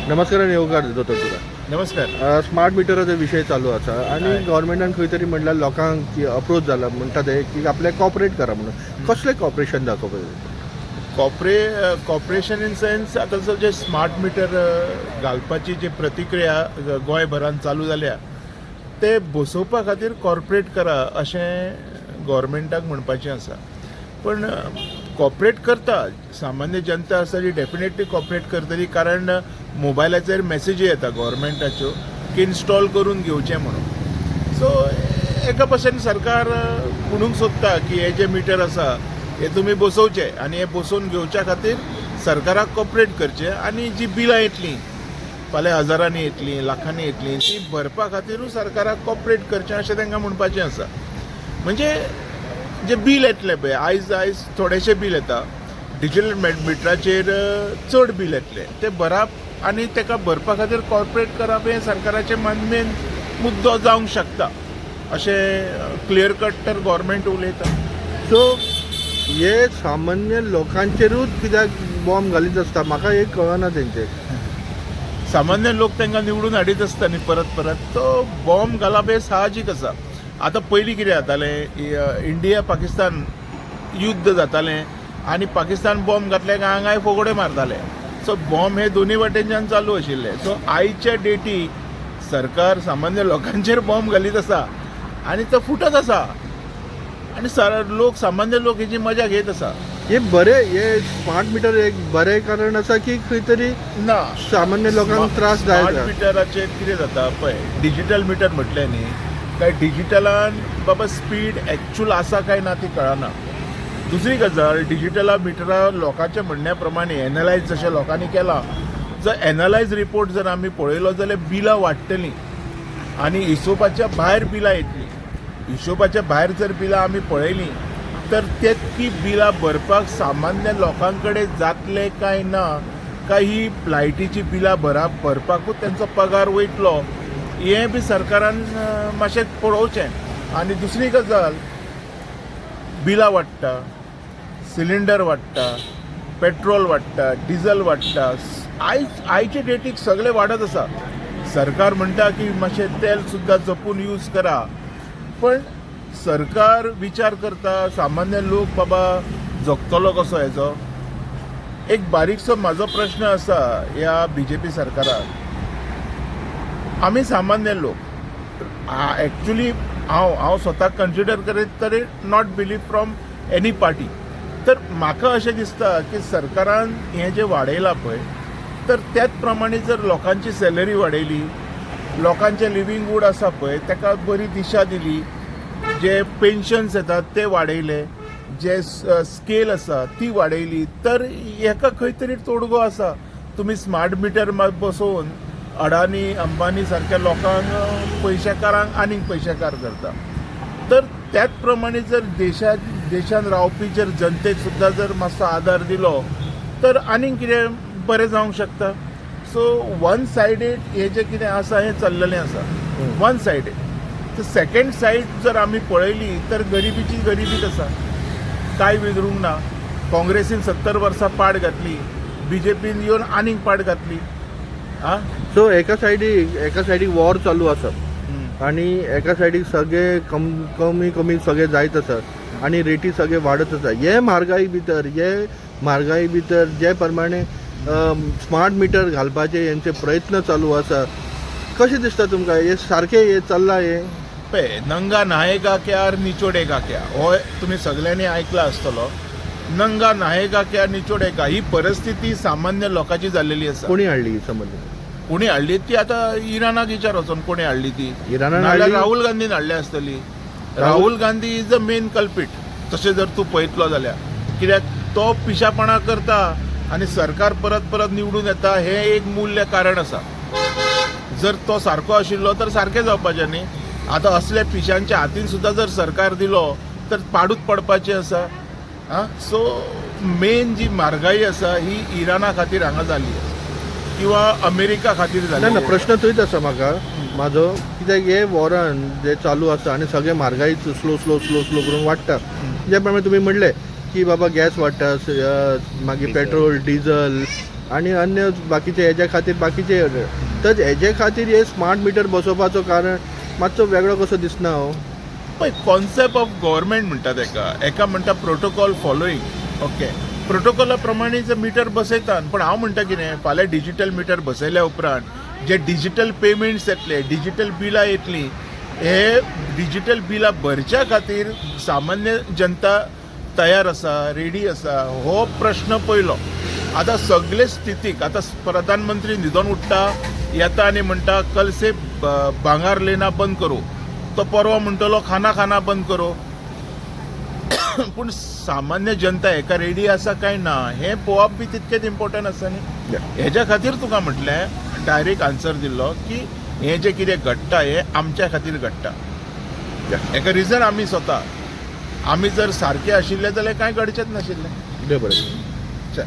नमस्कार आणि येवकार दोतोर तुका. नमस्कार. स्मार्ट मिटराचो विशय चालू आसा आनी हय. गव्हर्मेंटान खंय तरी म्हणल्यार लोकांक अप्रोच जाला म्हणटा ते की आपले कॉपरेट करा म्हणून. कसलें कॉपरेशन दाखोवपाचें? कॉपरेशन इन सेन्स आतां जे स्मार्ट मिटर घालपाची जी प्रतिक्रिया गोंयभरात चालू जाल्या ते बसोवपा खातीर कॉर्पोरेट करा अशें गव्हर्मेंटाक म्हणपाचें आसा. पण कॉपरेट करता सामान्य जनता आसा ती डेफिनेटली कॉपरेट करतली, कारण मोबायलाचेर मॅसेजी येता गव्हर्मेंटाच्यो की इन्स्टॉल करून घेवचें म्हणून. सो एका भाशेन सरकार म्हणूंक सोदता की हे जे मिटर आसा हे तुमी बसोवचे आनी हे बसोवन घेवच्या खातीर सरकाराक कॉपरेट करचें आनी जी बिलां येतलीं फाल्यां हजारांनी येतलीं लाखांनी येतलीं ती भरपा खातीरूच सरकाराक कॉपरेट करचें अशें तांकां म्हणपाचें आसा. म्हणजे जे बील येतले पळय आयज थोडेशे बील येता, डिजिटल मिटराचेर चड बील येतले ते भरप आनी ताका भरपा खातीर कॉर्पोरेट करप हें सरकाराचें मेन मुद्दो जावंक शकता अशें क्लियर कट तर गव्हर्मेंट उलयता. सो हे सामान्य लोकांचेरूच कित्याक बॉम्ब घालीत आसता म्हाका एक कळना तेंचें. सामान्य लोक तांकां निवडून हाडीत आसता न्ही परत परत, तो बॉम्ब घालप हें साहजीक आसा. आतां पयलीं कितें जातालें, इंडिया पाकिस्तान युद्ध जातालें आनी पाकिस्तान बॉम्ब घातले काय हांगाय फोगोडे मारताले. सो बॉम्ब हे दोनूय वाटेनच्यान चालू आशिल्ले. सो आयच्या डेटीक सरकार सामान्य लोकांचेर बॉम्ब घालीत आसा आनी तो फुटत आसा आनी सामान्य लोक हेची मजा घेत आसा. हे बरें, हे स्मार्ट मिटर एक बरें कारण आसा की खंय तरी ना सामान्य लोकांक त्रास स्मार्ट जायत. मिटराचेर कितें जाता पळय, डिजिटल मिटर म्हटलें न्ही काय डिजिटलान बाबा स्पीड एक्चुअल आसा काय ना ती कळना. दुसरी गजाल, डिजिटला मिटरा लोकांच्या म्हणण्या प्रमाणे एनालायज जशें लोकांनी केलां, जर एनालायज रिपोर्ट जर आमी पळयलो जाल्यार बिलां वाडटलीं आनी हिशोबाच्या भायर बिलां येतलीं. हिशोबाच्या भायर जर बिलां आमी पळयलीं तर तेतकी बिलां भरपाक सामान्य लोकां कडेन जातले काय ना, काय ही लायटीची बिलां भरपाकूच तांचो पगार वयतलो हें बी सरकारान मातशें पळोवचें. आनी दुसरी गजाल, बिलां वाडटा, सिलिंडर वाडटा, पेट्रोल वाडटा, डिझल वाडटा, आयचे डेटीक सगळें वाडत आसा. सरकार म्हणटा की मातशें तेल सुद्दां जपून यूज करा, पण सरकार विचार करता सामान्य लोक बाबा जगतलो कसो हेजो. एक बारीकसो म्हाजो प्रश्न आसा ह्या BJP सरकाराक. आमी सामान्य लोक एक्चुअली हांव स्वताक कन्सिडर करीत तरी not believe from any party. तर म्हाका अशें दिसता की सरकारान हें जें वाडयलां पळय तर त्याच प्रमाणे जर लोकांची सॅलरी वाडयली, लोकांचें लिविंग वूड आसा पळय ताका बरी दिशा दिली, जे पेन्शन्स येतात ते वाडयले, जे स्केल आसा ती वाडयली, तर हेका खंय तरी तोडगो आसा. तुमी स्मार्ट मिटर बसोवन अडानी अंबानी सारख्या लोकांक पयशेकारांक आनीक पयशेकार करता. तर त्याच प्रमाणे जर देशान रावपी जर जनतेक सुद्दां जर मातसो आदार दिलो तर आनीक कितें बरें जावंक शकता. सो वन सायडेड हें जें कितें आसा हें चल्लेलें आसा वन सायडेड. तर सेकंड सायड जर आमी पळयली तर गरिबीची गरिबीच आसा, कांय विदरूंक ना. काँग्रेसीन 70 वर्सां पाड घातली, BJPन येवन आनीक पाड घातली. सो एका सायडीक वॉर चालू आसा आनी एका सायडीक सगळे कमी सगळे जायत आसात आनी रेटी सगळे वाडत आसा. हे म्हारगाई भितर जे प्रमाणे स्मार्ट मिटर घालपाचे हेंचे प्रयत्न चालू आसा, कशें दिसता तुमकां? हे सारकें हे चल्लां? हे पळय, नंगा न्हायेगा क्या निचोडेगा क्या हो तुमी सगळ्यांनी आयकला आसतलो. नंगा न्हायेगा क्या निचोडेगा ही परिस्थिती सामान्य लोकांची जाल्लेली आसा. कोणी हाडली ही समज? कोणी हाडली ती आतां इराणाक विचार वचून कोणी हाडली ती. इराणान नाल्यार हाडली? राहुल गांधीन हाडली आसतली. Rahul Gandhi is the main culprit तशें जर तूं पळयतलो जाल्यार. कित्याक तो पिशापणां करता आनी सरकार परत परत निवडून येता हें एक मूल्य कारण आसा. जर तो सारको आशिल्लो तर सारकें जावपाचें न्ही. आतां असल्या पिशांच्या हातीन सुद्दां जर सरकार दिलो तर पाडूच पडपाचें आसा. सो मेन जी म्हारगाई आसा ही इराणा खातीर हांगा जाली किंवा अमेरिका खातीर जाली. ना प्रश्न थंयच आसा म्हाजो, कित्याक हे वॉरान जे चालू आसा आनी सगळे म्हारगाई स्लो करून वाडटा. ज्या प्रमाणे तुमी म्हणले की बाबा गॅस वाडटा, मागीर पेट्रोल डिझल आनी अन्य बाकीचे हेज्या खातीर बाकीचे तर हेजे खातीर हे स्मार्ट मिटर बसोवपाचो कारण मातसो वेगळो कसो दिसना हो. पळय कॉन्सेप्ट ऑफ गव्हर्मेंट म्हणटात एका म्हणटा प्रोटोकॉल फॉलोईंग. ओके, प्रोटोकॉला प्रमाणे जर मिटर बसयतात, पण हांव म्हणटा कितें, फाल्यां डिजिटल मिटर बसयल्या उपरांत जे डिजिटल पेमेंट्स येतले, डिजिटल बिलां येतली, हे डिजिटल बिलां भरच्या खातीर सामान्य जनता तयार आसा, रेडी आसा, हो प्रश्न पयलो. आतां सगळे स्थितीक आतां प्रधानमंत्री न्हिदोन उठ्ठा, येता आनी म्हणटा कल से भांगार लेना बंद करो, तो परवा म्हणटलो खाना खाना बंद करो. पूण सामान्य जनता हेका रेडी आसा काय ना हें पळोवप बी तितकेच इम्पॉर्टंट आसा न्ही. हेज्या खातीर तुका म्हटलें डायरेक्ट आन्सर दिल्लो की हें जें कितें घडटा हें आमच्या खातीर घडटा. हेका रिजन आमी स्वता, आमी जर सारके आशिल्ले जाल्यार कांय घडचेंच नाशिल्लें. बरें. चल.